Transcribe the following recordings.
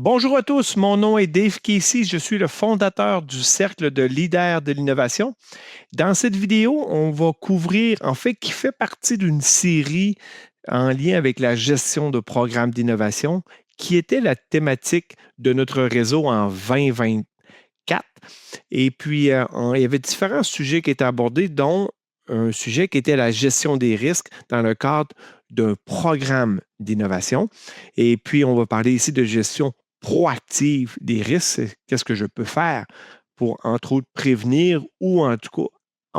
Bonjour à tous, mon nom est Dave Casey, je suis le fondateur du Cercle de leaders de l'innovation. Dans cette vidéo, on va couvrir, qui fait partie d'une série en lien avec la gestion de programmes d'innovation, qui était la thématique de notre réseau en 2024. Et puis, il y avait différents sujets qui étaient abordés, dont un sujet qui était la gestion des risques dans le cadre d'un programme d'innovation. Et puis, on va parler ici de gestion proactive des risques. Qu'est-ce que je peux faire pour, entre autres, prévenir ou en tout cas,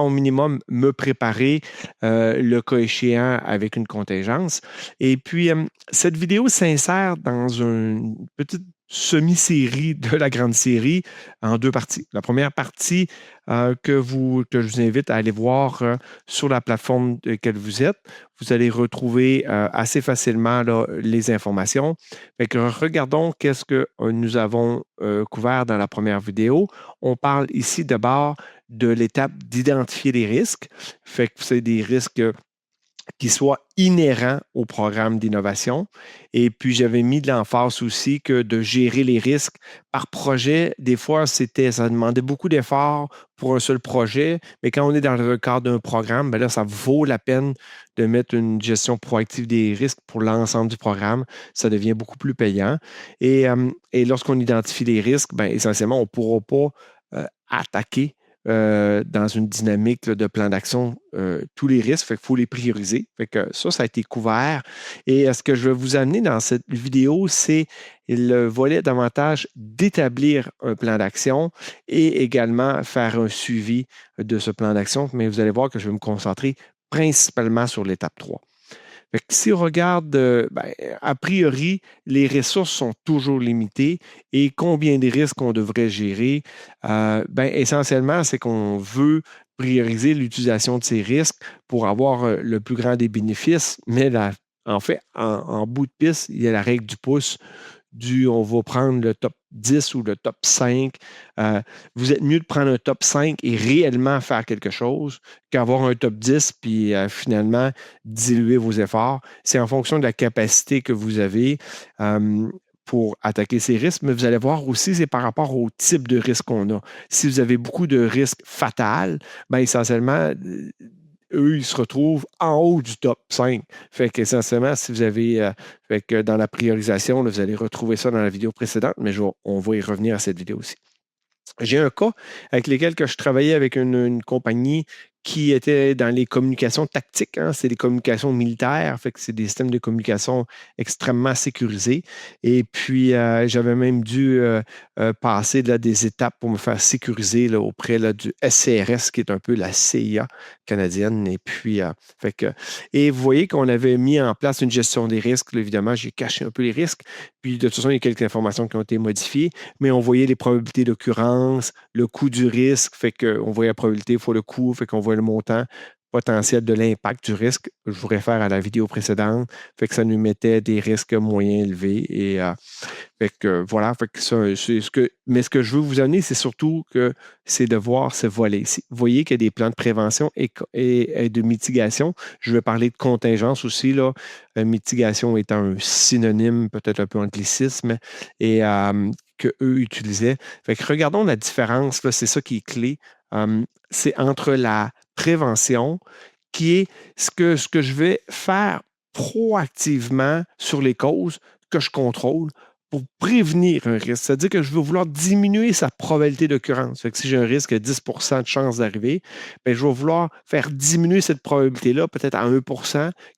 au minimum, me préparer le cas échéant avec une contingence. Et puis, cette vidéo s'insère dans une petite semi-série de la grande série en deux parties. La première partie que je vous invite à aller voir sur la plateforme de laquelle vous êtes. Vous allez retrouver assez facilement là, les informations. Fait que regardons qu'est-ce que nous avons couvert dans la première vidéo. On parle ici d'abord de l'étape d'identifier les risques. Fait que c'est des risques qui soient inhérents au programme d'innovation. Et puis, j'avais mis de l'emphase aussi que de gérer les risques par projet, des fois, ça demandait beaucoup d'efforts pour un seul projet, mais quand on est dans le cadre d'un programme, bien là, ça vaut la peine de mettre une gestion proactive des risques pour l'ensemble du programme. Ça devient beaucoup plus payant. Et lorsqu'on identifie les risques, bien, essentiellement, on ne pourra pas attaquer dans une dynamique là, de plan d'action tous les risques. Fait qu'il faut les prioriser. Fait que ça a été couvert. Et ce que je vais vous amener dans cette vidéo, c'est le volet davantage d'établir un plan d'action et également faire un suivi de ce plan d'action. Mais vous allez voir que je vais me concentrer principalement sur l'étape 3. Fait que si on regarde, a priori, les ressources sont toujours limitées et combien de risques on devrait gérer? Essentiellement, c'est qu'on veut prioriser l'utilisation de ces risques pour avoir le plus grand des bénéfices, mais en fait, en bout de piste, il y a la règle du pouce on va prendre le top 10 ou le top 5. Vous êtes mieux de prendre un top 5 et réellement faire quelque chose qu'avoir un top 10 puis finalement diluer vos efforts. C'est en fonction de la capacité que vous avez pour attaquer ces risques, mais vous allez voir aussi, c'est par rapport au type de risque qu'on a. Si vous avez beaucoup de risques fatals, bien essentiellement, eux, ils se retrouvent en haut du top 5. Fait qu'essentiellement, si vous avez, fait que dans la priorisation, là, vous allez retrouver ça dans la vidéo précédente, mais on va y revenir à cette vidéo aussi. J'ai un cas avec lequel je travaillais avec une compagnie qui était dans les communications tactiques. Hein. C'est des communications militaires, fait que c'est des systèmes de communication extrêmement sécurisés. Et puis, j'avais même dû passer là, des étapes pour me faire sécuriser là, auprès là, du SCRS, qui est un peu la CIA canadienne. Et puis, et vous voyez qu'on avait mis en place une gestion des risques. Là, évidemment, j'ai caché un peu les risques. Puis, de toute façon, il y a quelques informations qui ont été modifiées, mais on voyait les probabilités d'occurrence, le coût du risque, fait qu'on voyait la probabilité fois le coût, fait qu'on voit le montant potentiel de l'impact du risque. Je vous réfère à la vidéo précédente, fait que ça nous mettait des risques moyens élevés. Et fait que voilà, fait que ça, mais ce que je veux vous amener, c'est surtout que c'est de voir ce volet ici. Vous voyez qu'il y a des plans de prévention et de mitigation. Je vais parler de contingence aussi, là. Mitigation étant un synonyme, peut-être un peu anglicisme, et qu'eux utilisaient. Fait que regardons la différence, là, c'est ça qui est clé. C'est entre la prévention, qui est ce que je vais faire proactivement sur les causes que je contrôle pour prévenir un risque. C'est-à-dire que je vais vouloir diminuer sa probabilité d'occurrence. Fait que si j'ai un risque de 10 de chance d'arriver, bien, je vais vouloir faire diminuer cette probabilité-là peut-être à 1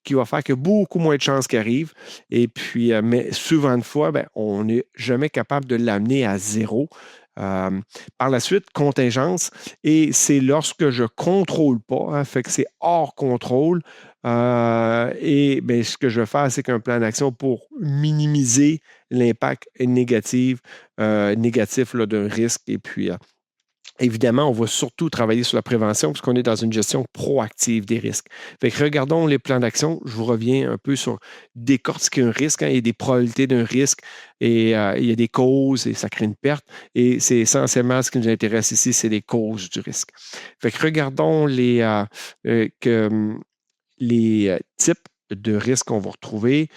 qui va faire que beaucoup moins de chances qu'il arrive. Et puis, mais souvent de fois, bien, on n'est jamais capable de l'amener à zéro. Par la suite, contingence, et c'est lorsque je ne contrôle pas, hein, fait que c'est hors contrôle. Et bien, ce que je vais faire, c'est qu'un plan d'action pour minimiser l'impact négatif là, d'un risque. Et puis, évidemment, on va surtout travailler sur la prévention puisqu'on est dans une gestion proactive des risques. Fait que regardons les plans d'action. Je vous reviens un peu sur décortiquer un risque. Hein. Il y a des probabilités d'un risque et il y a des causes et ça crée une perte. Et c'est essentiellement ce qui nous intéresse ici, c'est les causes du risque. Fait que regardons les types de risques qu'on va retrouver.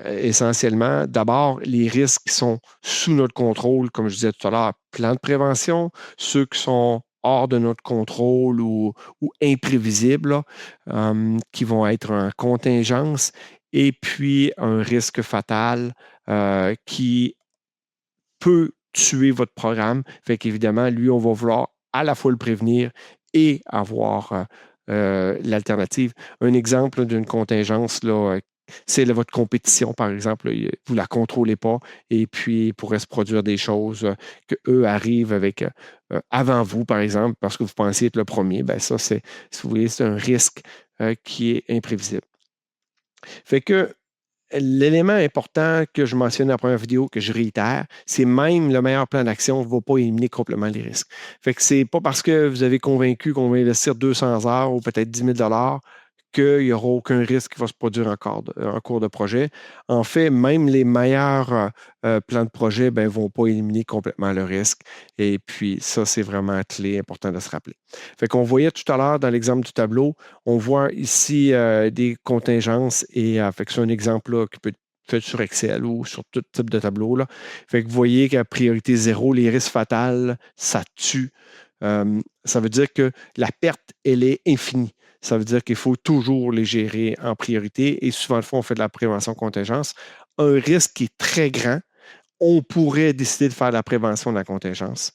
Essentiellement, d'abord, les risques qui sont sous notre contrôle, comme je disais tout à l'heure, plan de prévention, ceux qui sont hors de notre contrôle ou imprévisibles, qui vont être en contingence, et puis un risque fatal qui peut tuer votre programme. Fait qu'évidemment, lui, on va vouloir à la fois le prévenir et avoir l'alternative. Un exemple d'une contingence, là, c'est votre compétition, par exemple. Là, vous ne la contrôlez pas et puis il pourrait se produire des choses qu'eux arrivent avec avant vous, par exemple, parce que vous pensiez être le premier. Ben ça, si vous voulez, c'est un risque qui est imprévisible. Fait que l'élément important que je mentionnais dans la première vidéo, que je réitère, c'est même le meilleur plan d'action ne va pas éliminer complètement les risques. Fait que c'est pas parce que vous avez convaincu qu'on va investir 200 heures ou peut-être 10 000 qu'il n'y aura aucun risque qui va se produire en cours de projet. En fait, même les meilleurs plans de projet ne vont pas éliminer complètement le risque. Et puis, ça, c'est vraiment une clé importante de se rappeler. Fait qu'on voyait tout à l'heure dans l'exemple du tableau, on voit ici des contingences et fait que c'est un exemple là, qui peut être fait sur Excel ou sur tout type de tableau. Là. Fait que vous voyez qu'à priorité zéro, les risques fatals, ça tue. Ça veut dire que la perte, elle est infinie. Ça veut dire qu'il faut toujours les gérer en priorité et souvent, on fait de la prévention contingence. Un risque qui est très grand, on pourrait décider de faire de la prévention de la contingence.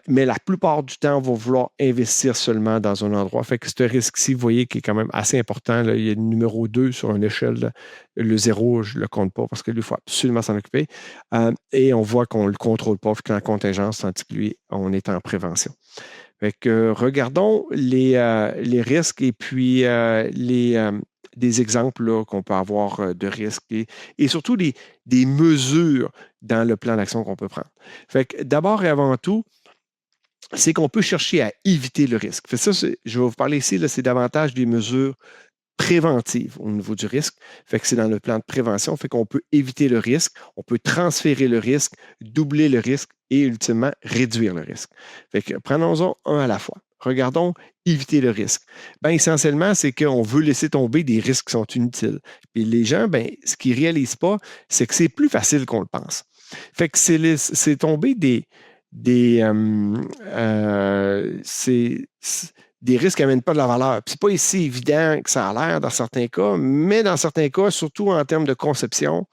Mais la plupart du temps, on va vouloir investir seulement dans un endroit. Fait que ce risque-ci, vous voyez, qui est quand même assez important. Là, il y a le numéro 2 sur une échelle. Là. Le 0, je ne le compte pas parce que lui, il faut absolument s'en occuper. Et on voit qu'on ne le contrôle pas en contingence, tandis que lui, on est en prévention. Fait que, regardons les risques et puis des exemples qu'on peut avoir de risques et surtout des mesures dans le plan d'action qu'on peut prendre. Fait que d'abord et avant tout, c'est qu'on peut chercher à éviter le risque. Fait que ça, je vais vous parler ici, là, c'est davantage des mesures préventive au niveau du risque. Fait que c'est dans le plan de prévention. Fait qu'on peut éviter le risque, on peut transférer le risque, doubler le risque et ultimement réduire le risque. Fait que prenons-en un à la fois. Regardons éviter le risque. Ben, essentiellement, c'est qu'on veut laisser tomber des risques qui sont inutiles. Puis les gens, ben, ce qu'ils ne réalisent pas, c'est que c'est plus facile qu'on le pense. Fait que c'est tomber des risques qui n'amènent pas de la valeur. Ce n'est pas ici évident que ça a l'air dans certains cas, mais dans certains cas, surtout en termes de conception,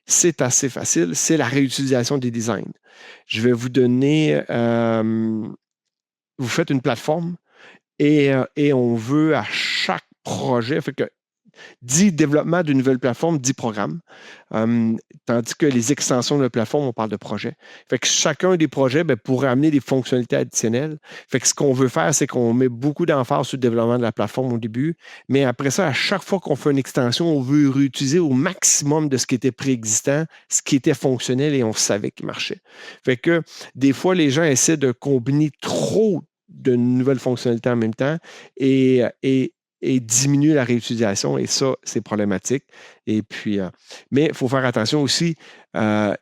c'est assez facile. C'est la réutilisation des designs. Je vais vous donner, vous faites une plateforme et on veut à chaque projet, fait que dit développement d'une nouvelle plateforme, dit programme. Tandis que les extensions de la plateforme, on parle de projet. Fait que chacun des projets pourrait amener des fonctionnalités additionnelles. Fait que ce qu'on veut faire, c'est qu'on met beaucoup d'emphase sur le développement de la plateforme au début, mais après ça, à chaque fois qu'on fait une extension, on veut réutiliser au maximum de ce qui était préexistant, ce qui était fonctionnel et on savait qu'il marchait. Fait que des fois, les gens essaient de combiner trop de nouvelles fonctionnalités en même temps et diminuer la réutilisation. Et ça, c'est problématique. Et puis, mais il faut faire attention aussi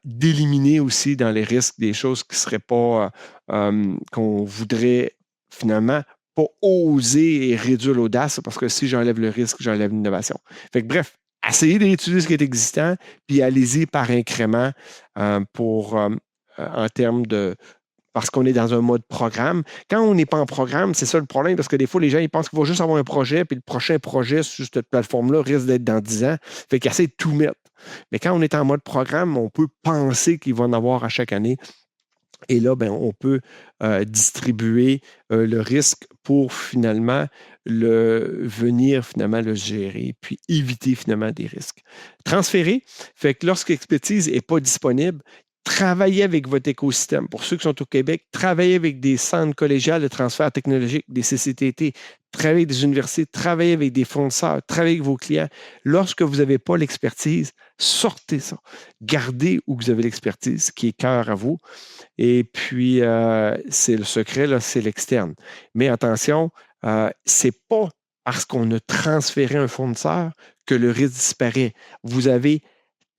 d'éliminer aussi dans les risques des choses qui ne seraient pas, qu'on voudrait finalement pas oser et réduire l'audace parce que si j'enlève le risque, j'enlève l'innovation. Fait que bref, essayez de réutiliser ce qui est existant, puis allez-y par incrément en termes de parce qu'on est dans un mode programme. Quand on n'est pas en programme, c'est ça le problème, parce que des fois, les gens ils pensent qu'il va juste avoir un projet, puis le prochain projet sur cette plateforme-là risque d'être dans 10 ans. Fait qu'ils essaient de tout mettre. Mais quand on est en mode programme, on peut penser qu'il va en avoir à chaque année. Et là, on peut distribuer le risque pour finalement venir finalement le gérer, puis éviter finalement des risques. Transférer, fait que lorsque l'expertise n'est pas disponible, travaillez avec votre écosystème. Pour ceux qui sont au Québec, travaillez avec des centres collégiales de transfert technologique, des CCTT, travaillez avec des universités, travaillez avec des fournisseurs, travaillez avec vos clients. Lorsque vous n'avez pas l'expertise, sortez ça. Gardez où vous avez l'expertise, qui est cœur à vous. Et puis, c'est le secret, là, c'est l'externe. Mais attention, ce n'est pas parce qu'on a transféré un fournisseur que le risque disparaît. Vous avez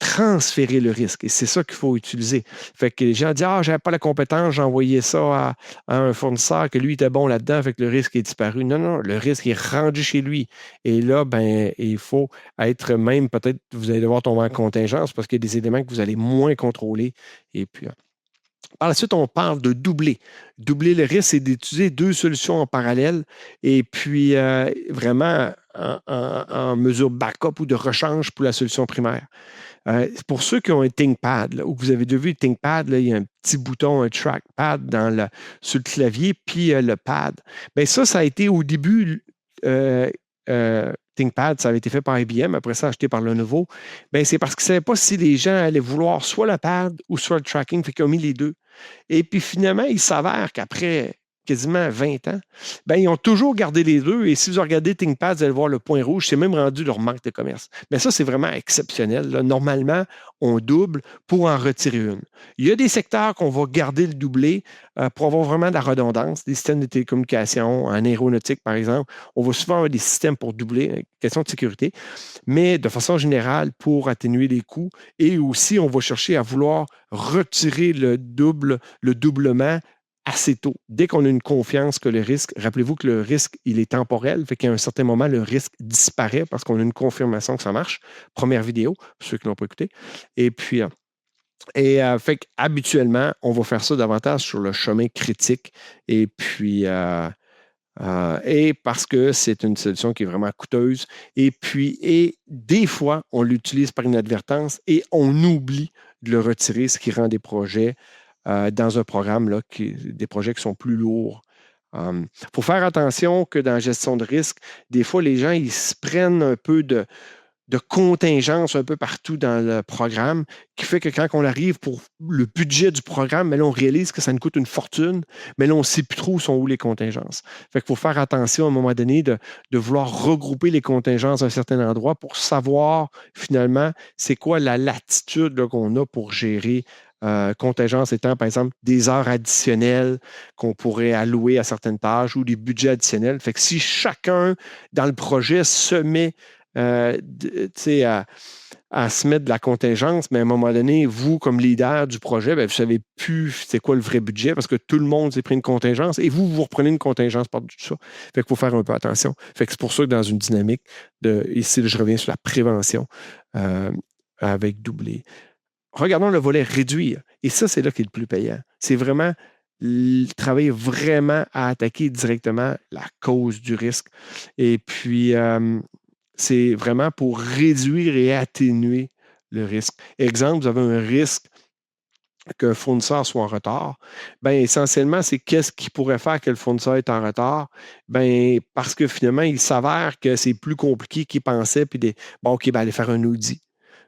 transférer le risque. Et c'est ça qu'il faut utiliser. Fait que les gens disent, ah, j'avais pas la compétence, j'ai envoyé ça à un fournisseur, que lui était bon là-dedans, fait que le risque est disparu. Non, non, le risque est rendu chez lui. Et là, ben, il faut être même, peut-être, vous allez devoir tomber en contingence parce qu'il y a des éléments que vous allez moins contrôler. Et puis, par la suite, on parle de doubler. Doubler le risque, c'est d'utiliser deux solutions en parallèle et puis vraiment en mesure backup ou de rechange pour la solution primaire. Pour ceux qui ont un ThinkPad, là, ou que vous avez déjà vu le ThinkPad, là, il y a un petit bouton, un trackpad sur le clavier, puis le pad. Bien, ça a été au début, ThinkPad, ça avait été fait par IBM, après ça, acheté par Lenovo. Bien, c'est parce qu'ils ne savaient pas si les gens allaient vouloir soit le pad ou soit le tracking, fait qu'ils ont mis les deux. Et puis finalement, il s'avère qu'après quasiment 20 ans, ben, ils ont toujours gardé les deux. Et si vous regardez ThinkPad, vous allez voir le point rouge, c'est même rendu leur marque de commerce. Mais ça, c'est vraiment exceptionnel. Là. Normalement, on double pour en retirer une. Il y a des secteurs qu'on va garder le doublé pour avoir vraiment de la redondance, des systèmes de télécommunication, en aéronautique, par exemple. On va souvent avoir des systèmes pour doubler, question de sécurité, mais de façon générale, pour atténuer les coûts. Et aussi, on va chercher à vouloir retirer le doublement assez tôt. Dès qu'on a une confiance que le risque, rappelez-vous que le risque, il est temporel, fait qu'à un certain moment, le risque disparaît parce qu'on a une confirmation que ça marche. Première vidéo, pour ceux qui ne l'ont pas écouté. Et puis, fait qu'habituellement, on va faire ça davantage sur le chemin critique. Et puis, et parce que c'est une solution qui est vraiment coûteuse. Et puis, des fois, on l'utilise par inadvertance et on oublie de le retirer, ce qui rend des projets dans un programme, là, des projets qui sont plus lourds. Il faut faire attention que dans la gestion de risque, des fois, les gens, ils se prennent un peu de contingence un peu partout dans le programme, qui fait que quand on arrive pour le budget du programme, mais là, on réalise que ça nous coûte une fortune, mais là, on ne sait plus trop où sont où les contingences. Fait qu'il faut faire attention à un moment donné de vouloir regrouper les contingences à un certain endroit pour savoir finalement c'est quoi la latitude là, qu'on a pour gérer contingence étant, par exemple, des heures additionnelles qu'on pourrait allouer à certaines tâches ou des budgets additionnels. Fait que si chacun dans le projet se met à se mettre de la contingence, mais à un moment donné, vous, comme leader du projet, bien, vous ne savez plus c'est quoi le vrai budget parce que tout le monde s'est pris une contingence et vous reprenez une contingence par-dessus ça. Fait qu'il faut faire un peu attention. Fait que c'est pour ça que dans une dynamique, ici, je reviens sur la prévention avec doublé. Regardons le volet réduire. Et ça, c'est là qui est le plus payant. C'est vraiment travailler vraiment à attaquer directement la cause du risque. Et puis, c'est vraiment pour réduire et atténuer le risque. Exemple, vous avez un risque qu'un fournisseur soit en retard. Bien, essentiellement, c'est qu'est-ce qui pourrait faire que le fournisseur est en retard? Bien, parce que finalement, il s'avère que c'est plus compliqué qu'il pensait, puis bon, OK, ben, allez faire un audit.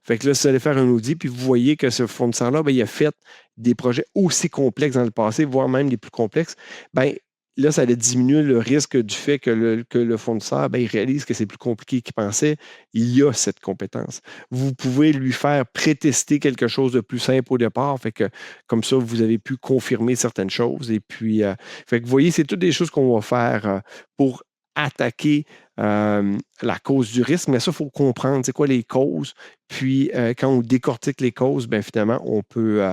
Fait que là, si vous allez faire un audit, puis vous voyez que ce fournisseur-là, bien, il a fait des projets aussi complexes dans le passé, voire même les plus complexes, bien, là, ça allait diminuer le risque du fait que le fournisseur, bien, il réalise que c'est plus compliqué qu'il pensait. Il y a cette compétence. Vous pouvez lui faire pré-tester quelque chose de plus simple au départ, fait que comme ça, vous avez pu confirmer certaines choses. Et puis, fait que vous voyez, c'est toutes des choses qu'on va faire pour attaquer la cause du risque, mais ça, il faut comprendre c'est quoi les causes. Puis, quand on décortique les causes, bien, finalement, on peut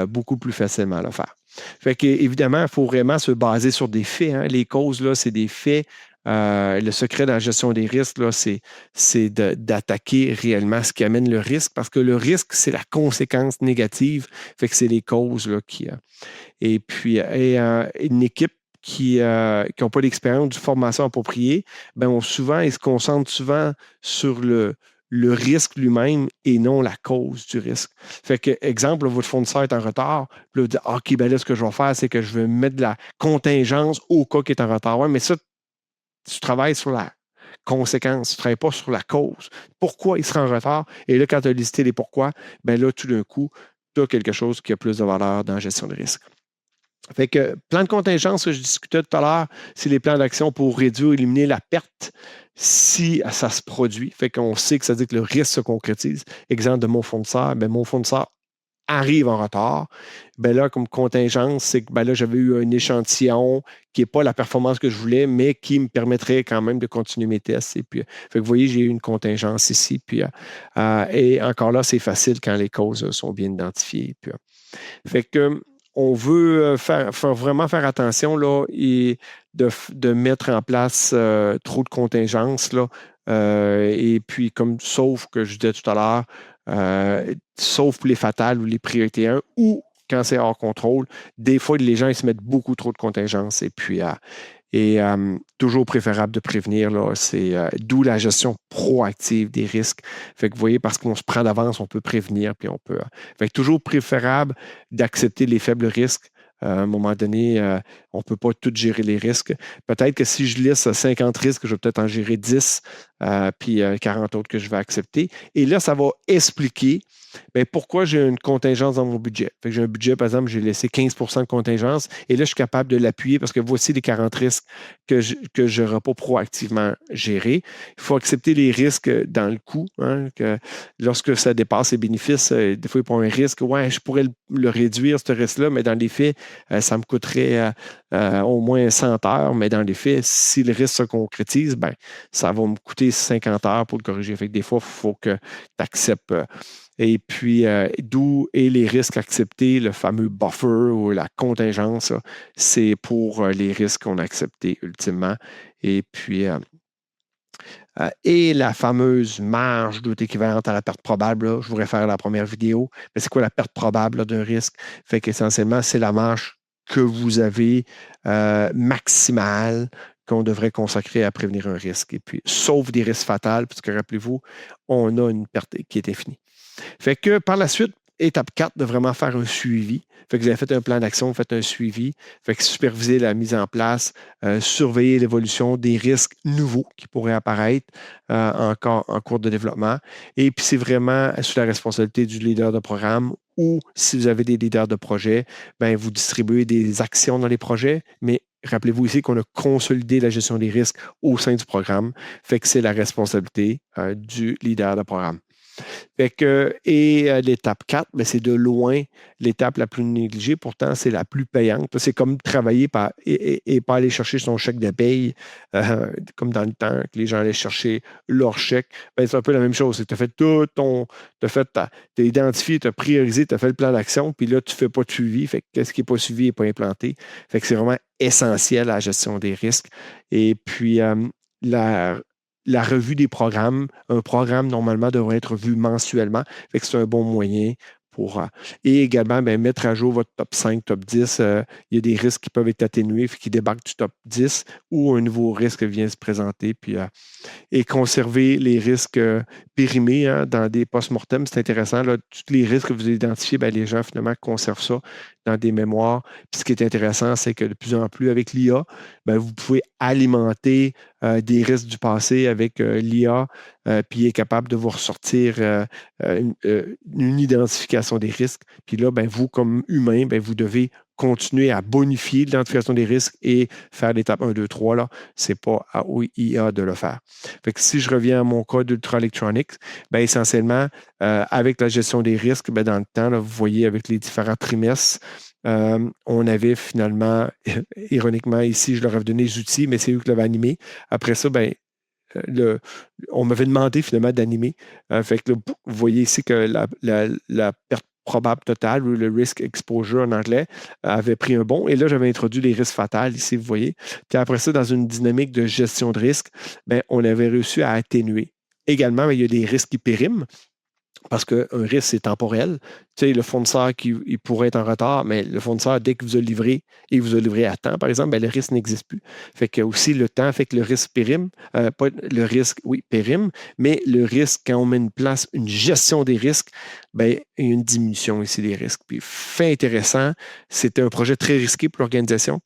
beaucoup plus facilement le faire. Fait qu'évidemment, il faut vraiment se baser sur des faits. Hein. Les causes, là, c'est des faits. Le secret dans la gestion des risques, là, c'est d'attaquer réellement ce qui amène le risque, parce que le risque, c'est la conséquence négative. Fait que c'est les causes là, qui. Et puis, une équipe qui n'ont pas d'expérience de formation appropriée, ben, ils se concentrent souvent sur le risque lui-même et non la cause du risque. Fait que, exemple, votre fournisseur est en retard, puis là, vous dites, OK, ben là, ce que je vais faire, c'est que je vais mettre de la contingence au cas qu'il est en retard. Ouais, mais ça, tu travailles sur la conséquence, tu ne travailles pas sur la cause. Pourquoi il sera en retard? Et là, quand tu as listé les pourquoi, ben là, tout d'un coup, tu as quelque chose qui a plus de valeur dans la gestion de risque. Fait que plan de contingence que je discutais tout à l'heure, c'est les plans d'action pour réduire ou éliminer la perte si ça se produit. Fait qu'on sait que ça veut dire que le risque se concrétise. Exemple de mon fournisseur, bien, mon fournisseur arrive en retard, ben là, comme contingence, c'est que ben là, j'avais eu un échantillon qui n'est pas la performance que je voulais, mais qui me permettrait quand même de continuer mes tests. Et puis, fait que vous voyez, j'ai eu une contingence ici. Puis, et encore là, c'est facile quand les causes sont bien identifiées. Puis, fait que on veut vraiment faire attention là, et de mettre en place trop de contingences. Là, et puis, comme sauf que je disais tout à l'heure, sauf pour les fatales ou les priorités 1 ou quand c'est hors contrôle, des fois, les gens ils se mettent beaucoup trop de contingences. Et puis, toujours préférable de prévenir, là, c'est d'où la gestion proactive des risques. Fait que vous voyez, parce qu'on se prend d'avance, on peut prévenir, puis on peut. Fait que toujours préférable d'accepter les faibles risques. À un moment donné, on ne peut pas tout gérer les risques. Peut-être que si je liste 50 risques, je vais peut-être en gérer 10, puis 40 autres que je vais accepter. Et là, ça va expliquer bien, pourquoi j'ai une contingence dans mon budget. Fait que j'ai un budget, par exemple, j'ai laissé 15 de contingence et là, je suis capable de l'appuyer parce que voici les 40 risques que je n'aurai pas proactivement gérés. Il faut accepter les risques dans le coût. Hein, que lorsque ça dépasse les bénéfices, des fois, il y a un risque. Ouais, je pourrais le réduire, ce risque-là, mais dans les faits, ça me coûterait au moins 100 heures. Mais dans les faits, si le risque se concrétise, ben, ça va me coûter 50 heures pour le corriger. Fait que des fois, il faut que tu acceptes. Et puis, d'où est les risques acceptés, le fameux buffer ou la contingence, c'est pour les risques qu'on a acceptés ultimement. Et puis, et la fameuse marge doute équivalente à la perte probable, là, je vous réfère à la première vidéo, mais c'est quoi la perte probable là, d'un risque? Fait qu'essentiellement, c'est la marge que vous avez maximale qu'on devrait consacrer à prévenir un risque. Et puis, sauf des risques fatals, puisque rappelez-vous, on a une perte qui est infinie. Fait que par la suite, étape 4, de vraiment faire un suivi. Fait que vous avez fait un plan d'action, vous faites un suivi. Fait que superviser la mise en place, surveiller l'évolution des risques nouveaux qui pourraient apparaître encore en cours de développement. Et puis, c'est vraiment sous la responsabilité du leader de programme ou si vous avez des leaders de projet, ben, vous distribuez des actions dans les projets, mais rappelez-vous ici qu'on a consolidé la gestion des risques au sein du programme. Fait que c'est la responsabilité du leader de programme. Fait que, et l'étape 4, ben, c'est de loin l'étape la plus négligée. Pourtant, c'est la plus payante. C'est comme travailler et pas aller chercher son chèque de paye, comme dans le temps que les gens allaient chercher leur chèque. Ben, c'est un peu la même chose. Tu as fait tout ton. Tu as identifié, tu as priorisé, tu as fait le plan d'action, puis là, tu ne fais pas de suivi. Fait que qu'est-ce qui n'est pas suivi n'est pas implanté. Fait que c'est vraiment essentiel à la gestion des risques. Et puis, la revue des programmes. Un programme, normalement, devrait être vu mensuellement. Fait que c'est un bon moyen pour. Et également, bien, mettre à jour votre top 5, top 10. Il y a des risques qui peuvent être atténués, qui débarquent du top 10 ou un nouveau risque vient se présenter. Puis, et conserver les risques périmés hein, dans des post-mortem. C'est intéressant. Là, tous les risques que vous identifiez, bien, les gens finalement conservent ça dans des mémoires. Puis ce qui est intéressant, c'est que de plus en plus avec l'IA, bien, vous pouvez alimenter des risques du passé avec l'IA, puis il est capable de vous ressortir une identification des risques. Puis là, bien, vous, comme humain, bien, vous devez continuer à bonifier l'identification des risques et faire l'étape 1, 2, 3. Ce n'est pas à IA de le faire. Fait que si je reviens à mon cas d'Ultra Electronics, bien, essentiellement, avec la gestion des risques, bien, dans le temps, là, vous voyez avec les différents trimestres, on avait finalement, ironiquement, ici, je leur avais donné les outils, mais c'est eux qui l'avaient animé. Après ça, ben, on m'avait demandé finalement d'animer. Fait que là, vous voyez ici que la perte probable totale ou le risk exposure en anglais avait pris un bond. Et là, j'avais introduit les risques fatals, ici, vous voyez. Puis après ça, dans une dynamique de gestion de risque, ben, on avait réussi à atténuer. Également, il y a des risques qui périment. Parce qu'un risque, c'est temporel. Tu sais, le fournisseur il pourrait être en retard, mais le fournisseur, dès qu'il vous a livré et vous a livré à temps, par exemple, bien, le risque n'existe plus. Fait que aussi, le temps fait que le risque périme. Pas le risque, oui, périme, mais le risque, quand on met en place une gestion des risques, bien, il y a une diminution ici des risques. Puis, fait intéressant, c'était un projet très risqué pour l'organisation.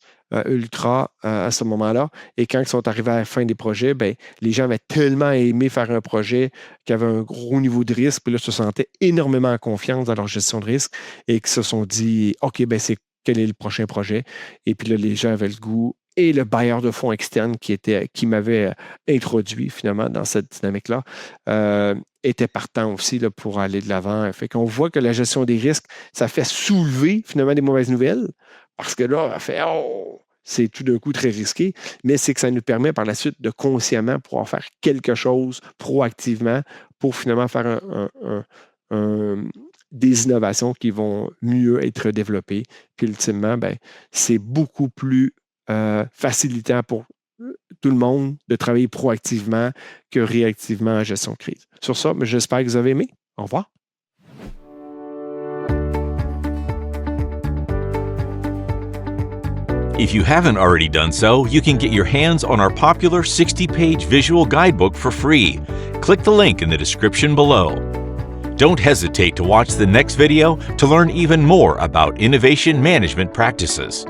Ultra à ce moment-là. Et quand ils sont arrivés à la fin des projets, bien, les gens avaient tellement aimé faire un projet qui avait un gros niveau de risque, puis là, se sentaient énormément en confiance dans leur gestion de risque et qui se sont dit OK, ben c'est quel est le prochain projet? Et puis là, les gens avaient le goût et le bailleur de fonds externe qui m'avait introduit finalement dans cette dynamique-là était partant aussi là, pour aller de l'avant. Fait qu'on voit que la gestion des risques, ça fait soulever finalement des mauvaises nouvelles parce que là, on fait oh, c'est tout d'un coup très risqué, mais c'est que ça nous permet par la suite de consciemment pouvoir faire quelque chose proactivement pour finalement faire des innovations qui vont mieux être développées. Puis ultimement, ben, c'est beaucoup plus facilitant pour tout le monde de travailler proactivement que réactivement en gestion de crise. Sur ça, j'espère que vous avez aimé. Au revoir. If you haven't already done so, you can get your hands on our popular 60-page visual guidebook for free. Click the link in the description below. Don't hesitate to watch the next video to learn even more about innovation management practices.